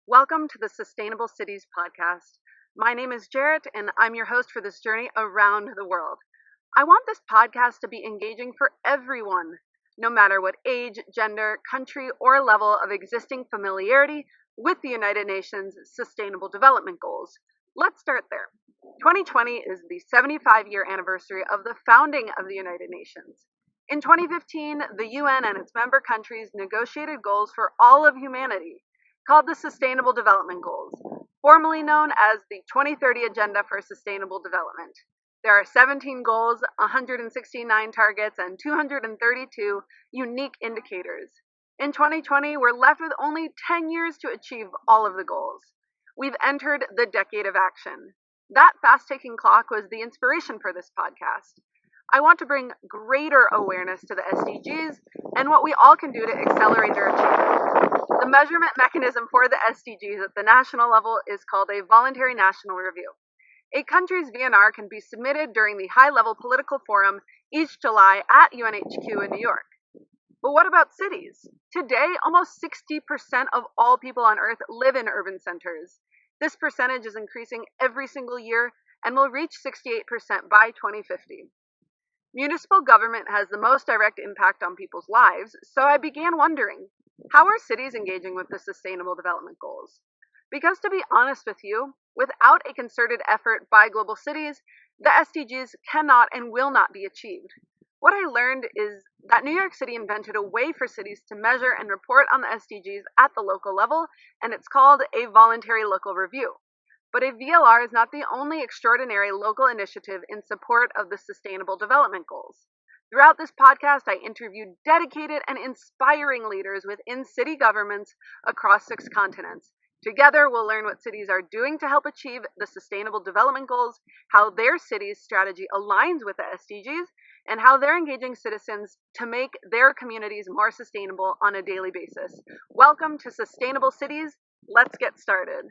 Welcome to the Sustainable Cities podcast. My name is Jarrett, and I'm your host for this journey around the world. I want this podcast to be engaging for everyone, no matter what age, gender, country, or level of existing familiarity with the United Nations Sustainable Development Goals. Let's start there. 2020 is the 75-year anniversary of the founding of the United Nations. In 2015, the UN and its member countries negotiated goals for all of humanity, called the Sustainable Development Goals, formerly known as the 2030 Agenda for Sustainable Development. There are 17 goals, 169 targets, and 232 unique indicators. In 2020, we're left with only 10 years to achieve all of the goals. We've entered the decade of action. That fast-ticking clock was the inspiration for this podcast. I want to bring greater awareness to the SDGs and what we all can do to accelerate their achievement. The measurement mechanism for the SDGs at the national level is called a voluntary national review. A country's VNR can be submitted during the high-level political forum each July at UNHQ in New York. But what about cities? Today, almost 60% of all people on Earth live in urban centers. This percentage is increasing every single year and will reach 68% by 2050. Municipal government has the most direct impact on people's lives, so I began wondering, how are cities engaging with the Sustainable Development Goals? Because to be honest with you, without a concerted effort by global cities, the SDGs cannot and will not be achieved. What I learned is that New York City invented a way for cities to measure and report on the SDGs at the local level, and it's called a voluntary local review. But a VLR is not the only extraordinary local initiative in support of the Sustainable Development Goals. Throughout this podcast, I interviewed dedicated and inspiring leaders within city governments across 6 continents. Together, we'll learn what cities are doing to help achieve the Sustainable Development Goals, how their city's strategy aligns with the SDGs, and how they're engaging citizens to make their communities more sustainable on a daily basis. Welcome to Sustainable Cities. Let's get started.